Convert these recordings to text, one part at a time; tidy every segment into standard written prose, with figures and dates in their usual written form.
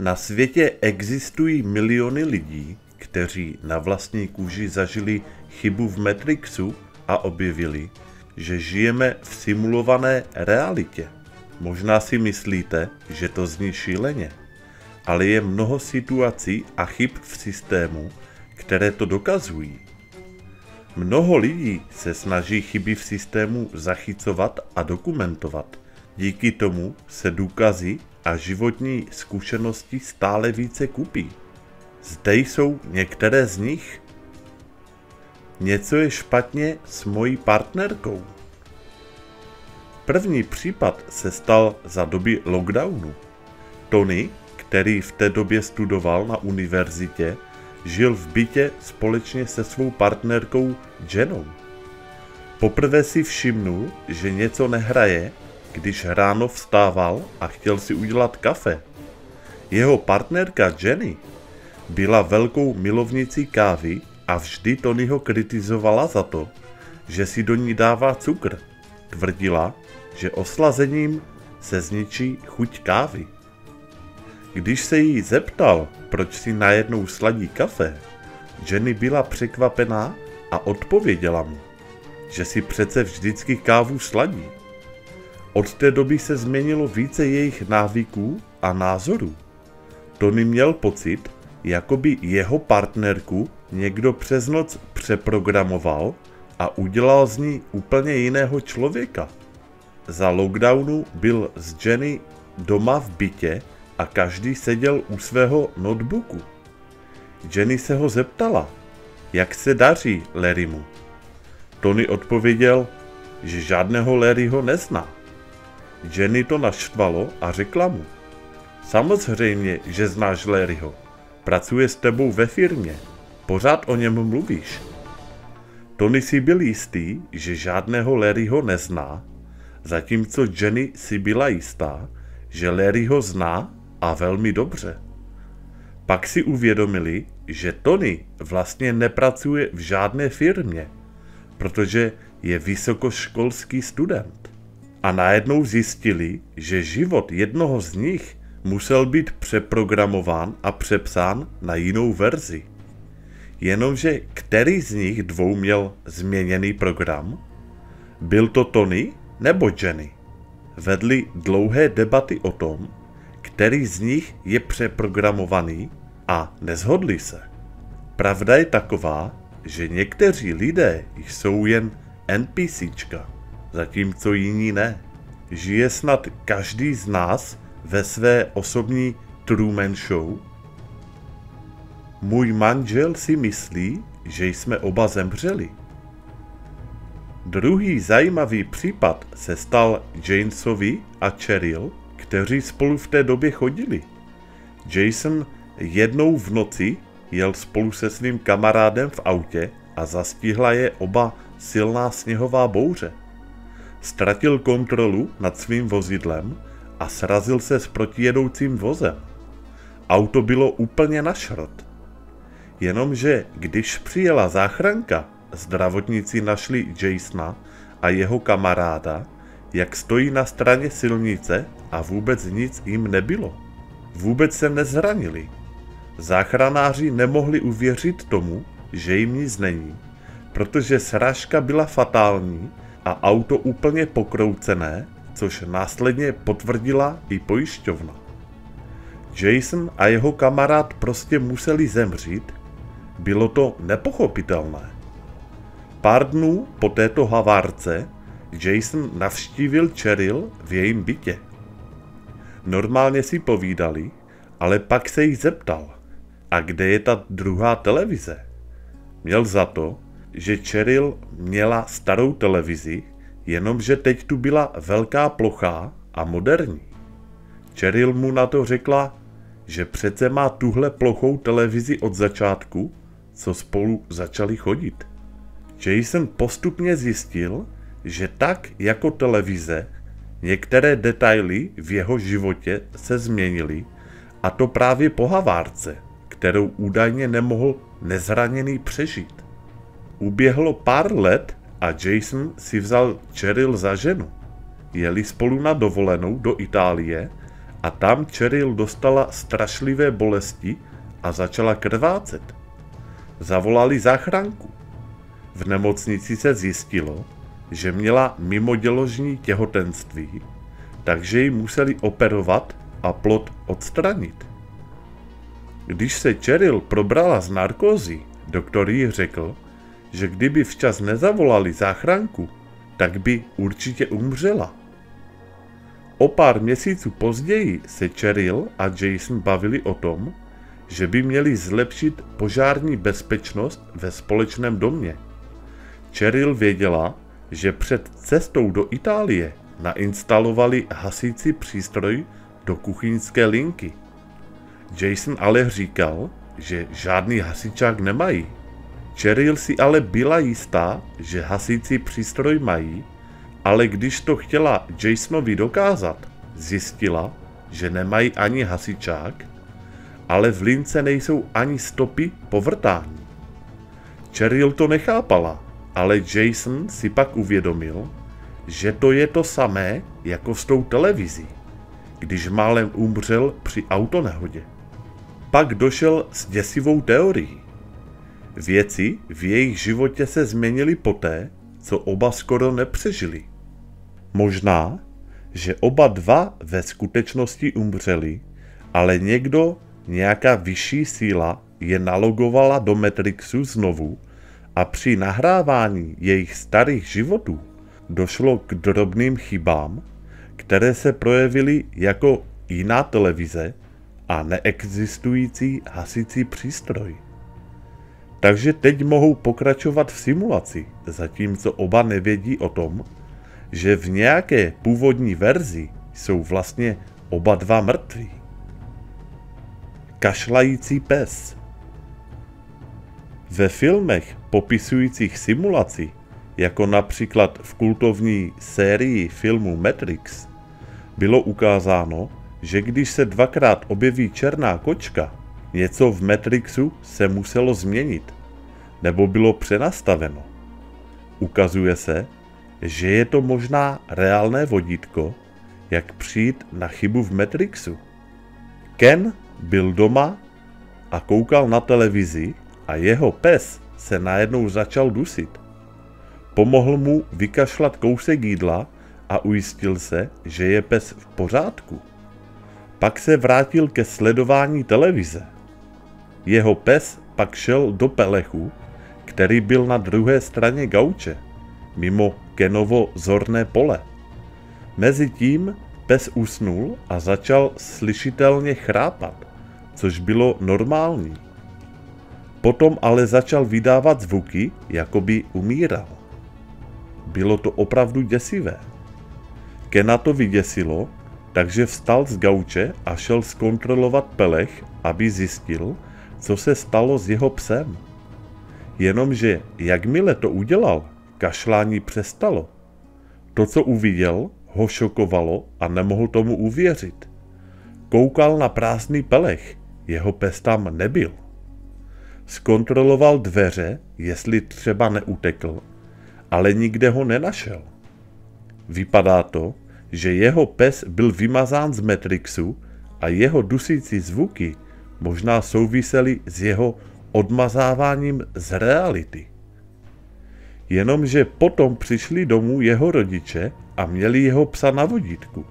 Na světě existují miliony lidí, kteří na vlastní kůži zažili chybu v Matrixu a objevili, že žijeme v simulované realitě. Možná si myslíte, že to zní šíleně, ale je mnoho situací a chyb v systému, které to dokazují. Mnoho lidí se snaží chyby v systému zachycovat a dokumentovat. Díky tomu se důkazy a životní zkušenosti stále více kupí. Zde jsou některé z nich. Něco je špatně s mojí partnerkou. První případ se stal za doby lockdownu. Tony, který v té době studoval na univerzitě, žil v bytě společně se svou partnerkou Jennou. Poprvé si všimnul, že něco nehraje, když ráno vstával a chtěl si udělat kafe. Jeho partnerka Jenny byla velkou milovnicí kávy a vždy Tonyho kritizovala za to, že si do ní dává cukr. Tvrdila, že oslazením se zničí chuť kávy. Když se jí zeptal, proč si najednou sladí kafe, Jenny byla překvapená a odpověděla mu, že si přece vždycky kávu sladí. Od té doby se změnilo více jejich návyků a názorů. Tony měl pocit, jako by jeho partnerku někdo přes noc přeprogramoval a udělal z ní úplně jiného člověka. Za lockdownu byl s Jenny doma v bytě a každý seděl u svého notebooku. Jenny se ho zeptala, jak se daří Larrymu. Tony odpověděl, že žádného Larryho nezná. Jenny to naštvalo a řekla mu, samozřejmě, že znáš Larryho. Pracuje s tebou ve firmě. Pořád o něm mluvíš. Tony si byl jistý, že žádného Larryho nezná, zatímco Jenny si byla jistá, že Larryho zná a velmi dobře. Pak si uvědomili, že Tony vlastně nepracuje v žádné firmě, protože je vysokoškolský student. A najednou zjistili, že život jednoho z nich musel být přeprogramován a přepsán na jinou verzi. Jenomže který z nich dvou měl změněný program? Byl to Tony nebo Jenny? Vedli dlouhé debaty o tom, který z nich je přeprogramovaný a neshodli se. Pravda je taková, že někteří lidé jsou jen NPCčka, zatímco jiní ne. Žije snad každý z nás ve své osobní Truman Show? Můj manžel si myslí, že jsme oba zemřeli. Druhý zajímavý případ se stal Jasonovi a Cheryl, kteří spolu v té době chodili. Jason jednou v noci jel spolu se svým kamarádem v autě a zastihla je oba silná sněhová bouře. Ztratil kontrolu nad svým vozidlem a srazil se s protijedoucím vozem. Auto bylo úplně na šrot. Jenomže když přijela záchranka, zdravotníci našli Jasona a jeho kamaráda, jak stojí na straně silnice a vůbec nic jim nebylo. Vůbec se nezranili. Záchranáři nemohli uvěřit tomu, že jim nic není, protože srážka byla fatální a auto úplně pokroucené, což následně potvrdila i pojišťovna. Jason a jeho kamarád prostě museli zemřít, bylo to nepochopitelné. Pár dnů po této havárce Jason navštívil Cheryl v jejím bytě. Normálně si povídali, ale pak se jí zeptal, a kde je ta druhá televize? Měl za to, že Cheryl měla starou televizi, jenomže teď tu byla velká plochá a moderní. Cheryl mu na to řekla, že přece má tuhle plochou televizi od začátku, co spolu začali chodit. Jason postupně zjistil, že tak jako televize, některé detaily v jeho životě se změnily, a to právě po havárce, kterou údajně nemohl nezraněný přežít. Uběhlo pár let a Jason si vzal Cheryl za ženu. Jeli spolu na dovolenou do Itálie a tam Cheryl dostala strašlivé bolesti a začala krvácet. Zavolali záchranku. V nemocnici se zjistilo, že měla mimoděložní těhotenství, takže ji museli operovat a plod odstranit. Když se Cheryl probrala z narkózy, doktor jí řekl, že kdyby včas nezavolali záchranku, tak by určitě umřela. O pár měsíců později se Cheryl a Jason bavili o tom, že by měli zlepšit požární bezpečnost ve společném domě. Cheryl věděla, že před cestou do Itálie nainstalovali hasící přístroj do kuchyňské linky. Jason ale říkal, že žádný hasičák nemají. Cheryl si ale byla jistá, že hasící přístroj mají, ale když to chtěla Jasonovi dokázat, zjistila, že nemají ani hasičák, ale v lince nejsou ani stopy po vrtání. Cheryl to nechápala, ale Jason si pak uvědomil, že to je to samé jako s tou televizí, když málem umřel při autonehodě. Pak došel s děsivou teorií. Věci v jejich životě se změnily poté, co oba skoro nepřežili. Možná, že oba dva ve skutečnosti umřeli, ale nějaká vyšší síla je nalogovala do Matrixu znovu a při nahrávání jejich starých životů došlo k drobným chybám, které se projevily jako jiná televize a neexistující hasící přístroj. Takže teď mohou pokračovat v simulaci, zatímco oba nevědí o tom, že v nějaké původní verzi jsou vlastně oba dva mrtví. Kašlající pes. Ve filmech popisujících simulaci, jako například v kultovní sérii filmu Matrix, bylo ukázáno, že když se dvakrát objeví černá kočka, něco v Matrixu se muselo změnit, nebo bylo přenastaveno. Ukazuje se, že je to možná reálné vodítko, jak přijít na chybu v Matrixu. Ken byl doma a koukal na televizi a jeho pes se najednou začal dusit. Pomohl mu vykašlat kousek jídla a ujistil se, že je pes v pořádku. Pak se vrátil ke sledování televize. Jeho pes pak šel do pelechu, který byl na druhé straně gauče, mimo Kenovo zorné pole. Mezitím pes usnul a začal slyšitelně chrápat, což bylo normální. Potom ale začal vydávat zvuky, jako by umíral. Bylo to opravdu děsivé. Kena to vyděsilo, takže vstal z gauče a šel zkontrolovat pelech, aby zjistil, co se stalo s jeho psem. Jenomže jakmile to udělal, kašlání přestalo. To, co uviděl, ho šokovalo a nemohl tomu uvěřit. Koukal na prázdný pelech, jeho pes tam nebyl. Zkontroloval dveře, jestli třeba neutekl, ale nikde ho nenašel. Vypadá to, že jeho pes byl vymazán z Matrixu a jeho dusící zvuky možná souvisely s jeho odmazáváním z reality. Jenomže potom přišli domů jeho rodiče a měli jeho psa na vodítku.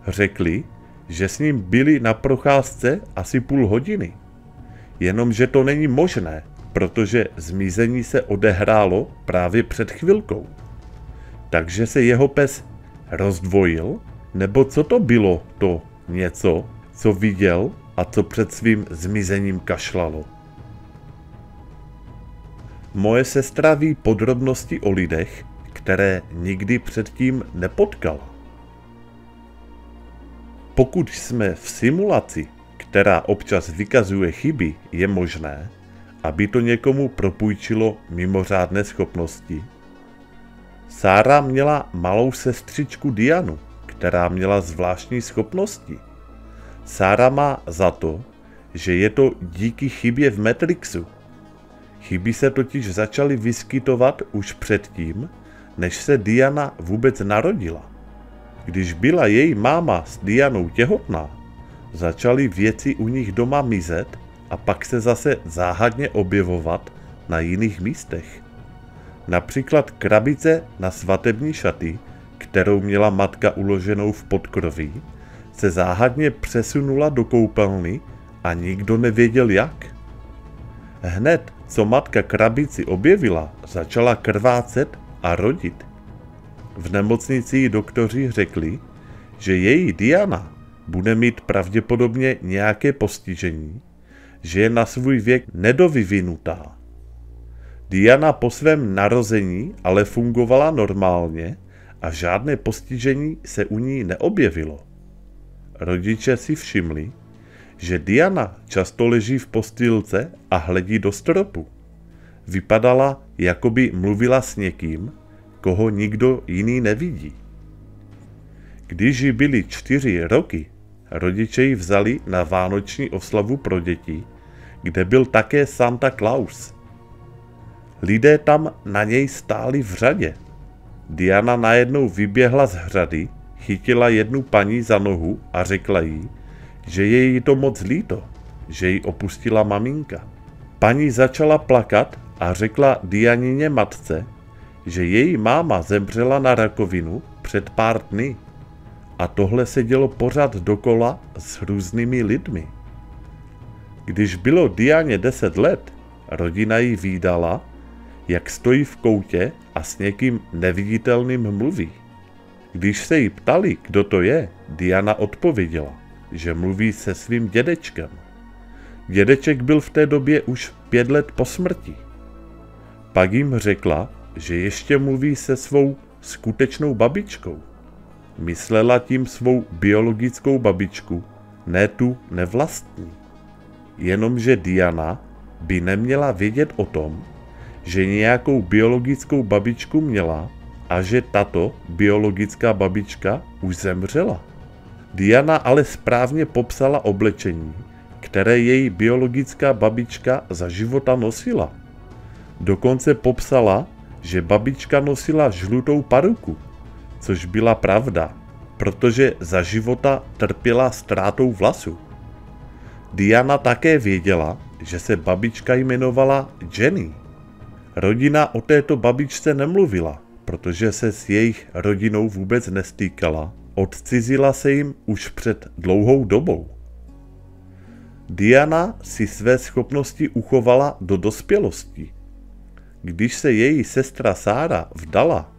Řekli, že s ním byli na procházce asi půl hodiny. Jenomže to není možné, protože zmizení se odehrálo právě před chvilkou. Takže se jeho pes rozdvojil, nebo co to bylo to něco, co viděl a co před svým zmizením kašlalo. Moje sestra ví podrobnosti o lidech, které nikdy předtím nepotkala. Pokud jsme v simulaci, která občas vykazuje chyby, je možné, aby to někomu propůjčilo mimořádné schopnosti. Sára měla malou sestřičku Dianu, která měla zvláštní schopnosti. Sára má za to, že je to díky chybě v Matrixu. Chyby se totiž začaly vyskytovat už předtím, než se Diana vůbec narodila. Když byla její máma s Dianou těhotná, začaly věci u nich doma mizet a pak se zase záhadně objevovat na jiných místech. Například krabice na svatební šaty, kterou měla matka uloženou v podkroví, se záhadně přesunula do koupelny a nikdo nevěděl jak. Hned, co matka krabici objevila, začala krvácet a rodit. V nemocnici jí doktoři řekli, že její Diana bude mít pravděpodobně nějaké postižení, že je na svůj věk nedovyvinutá. Diana po svém narození ale fungovala normálně a žádné postižení se u ní neobjevilo. Rodiče si všimli, že Diana často leží v postýlce a hledí do stropu. Vypadala, jako by mluvila s někým, koho nikdo jiný nevidí. Když jí byly 4 roky, rodiče ji vzali na vánoční oslavu pro děti, kde byl také Santa Claus. Lidé tam na něj stáli v řadě. Diana najednou vyběhla z hrady, chytila jednu paní za nohu a řekla jí, že je jí to moc líto, že ji opustila maminka. Paní začala plakat a řekla Dianině matce, že její máma zemřela na rakovinu před pár dny. A tohle se dělo pořád dokola s různými lidmi. Když bylo Dianě 10 let, rodina jí vídala, jak stojí v koutě a s někým neviditelným mluví. Když se jí ptali, kdo to je, Diana odpověděla, že mluví se svým dědečkem. Dědeček byl v té době už 5 let po smrti. Pak jim řekla, že ještě mluví se svou skutečnou babičkou. Myslela tím svou biologickou babičku, ne tu nevlastní. Jenomže Diana by neměla vědět o tom, že nějakou biologickou babičku měla a že tato biologická babička už zemřela. Diana ale správně popsala oblečení, které její biologická babička za života nosila. Dokonce popsala, že babička nosila žlutou paruku, což byla pravda, protože za života trpěla ztrátou vlasu. Diana také věděla, že se babička jmenovala Jenny. Rodina o této babičce nemluvila, protože se s jejich rodinou vůbec nestýkala. Odcizila se jim už před dlouhou dobou. Diana si své schopnosti uchovala do dospělosti. Když se její sestra Sára vdala,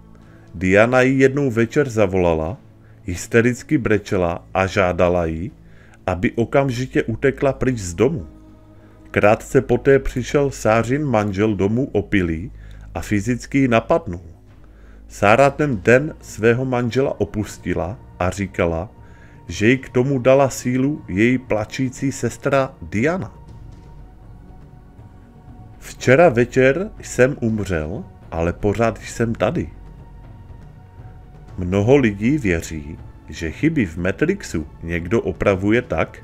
Diana ji jednou večer zavolala, hystericky brečela a žádala ji, aby okamžitě utekla pryč z domu. Krátce poté přišel Sářin manžel domů opilý a fyzicky ji napadnul. Sára ten den svého manžela opustila a říkala, že jí k tomu dala sílu její plačící sestra Diana. Včera večer jsem umřel, ale pořád jsem tady. Mnoho lidí věří, že chyby v Matrixu někdo opravuje tak,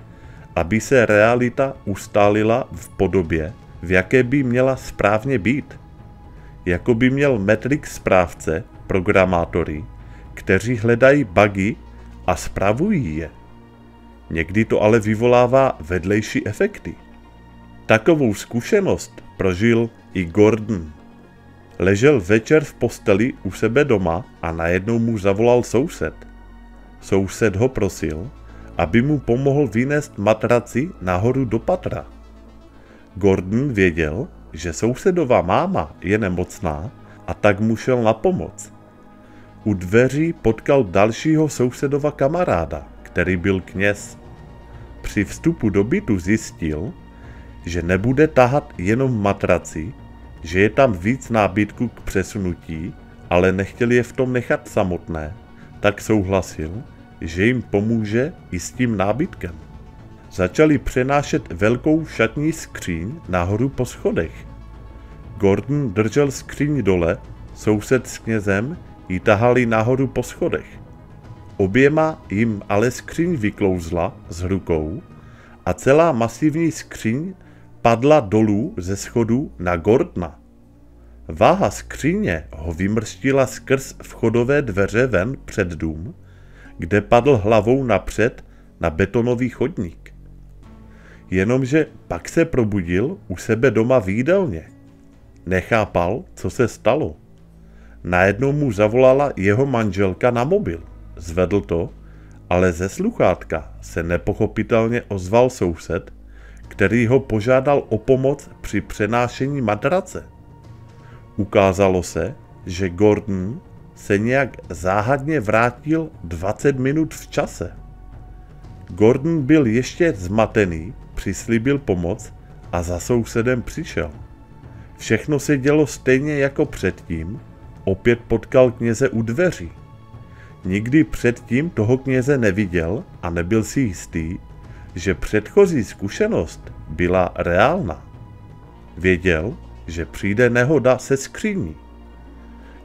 aby se realita ustálila v podobě, v jaké by měla správně být. Jako by měl Matrix správce, programátory, kteří hledají bugy a spravují je. Někdy to ale vyvolává vedlejší efekty. Takovou zkušenost prožil i Gordon. Ležel večer v posteli u sebe doma a najednou mu zavolal soused. Soused ho prosil, aby mu pomohl vynést matraci nahoru do patra. Gordon věděl, že sousedova máma je nemocná a tak mu šel na pomoc. U dveří potkal dalšího sousedova kamaráda, který byl kněz. Při vstupu do bytu zjistil, že nebude tahat jenom matraci, že je tam víc nábytku k přesunutí, ale nechtěl je v tom nechat samotné, tak souhlasil, že jim pomůže i s tím nábytkem. Začali přenášet velkou šatní skříň nahoru po schodech. Gordon držel skříň dole, soused s knězem ji tahali nahoru po schodech. Oběma jim ale skříň vyklouzla z rukou a celá masivní skříň padla dolů ze schodů na Gordona. Váha skříně ho vymrštila skrz vchodové dveře ven před dům, kde padl hlavou napřed na betonový chodník. Jenomže pak se probudil u sebe doma v jídelně. Nechápal, co se stalo. Najednou mu zavolala jeho manželka na mobil. Zvedl to, ale ze sluchátka se nepochopitelně ozval soused, který ho požádal o pomoc při přenášení matrace. Ukázalo se, že Gordon se nějak záhadně vrátil 20 minut v čase. Gordon byl ještě zmatený, přislíbil pomoc a za sousedem přišel. Všechno se dělo stejně jako předtím, opět potkal kněze u dveří. Nikdy předtím toho kněze neviděl a nebyl si jistý, že předchozí zkušenost byla reálná. Věděl, že přijde nehoda se skříní.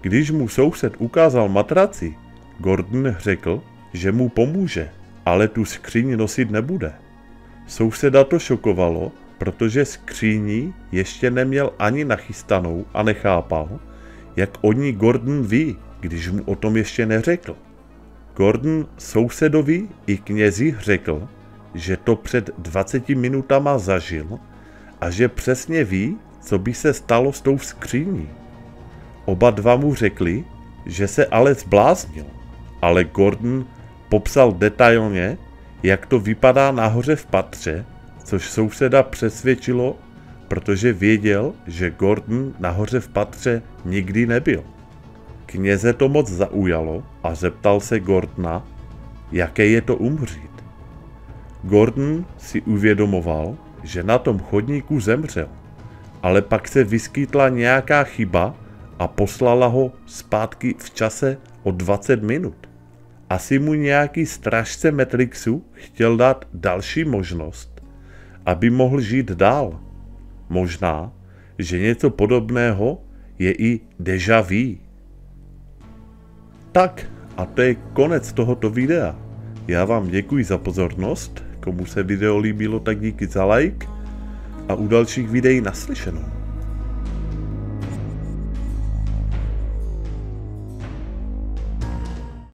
Když mu soused ukázal matraci, Gordon řekl, že mu pomůže, ale tu skříň nosit nebude. Souseda to šokovalo, protože skříní ještě neměl ani nachystanou a nechápal, jak o ní Gordon ví, když mu o tom ještě neřekl. Gordon sousedovi i knězi řekl, že to před 20 minutama zažil a že přesně ví, co by se stalo s tou skříní. Oba dva mu řekli, že se ale zbláznil, ale Gordon popsal detailně, jak to vypadá nahoře v patře, což souseda přesvědčilo, protože věděl, že Gordon nahoře v patře nikdy nebyl. Kněze to moc zaujalo a zeptal se Gordona, jaké je to umřít. Gordon si uvědomoval, že na tom chodníku zemřel, ale pak se vyskytla nějaká chyba a poslala ho zpátky v čase o 20 minut. Asi mu nějaký strážce Matrixu chtěl dát další možnost, aby mohl žít dál. Možná, že něco podobného je i déjà vu. Tak, a to je konec tohoto videa. Já vám děkuji za pozornost, komu se video líbilo, tak díky za like a u dalších videí naslyšenou.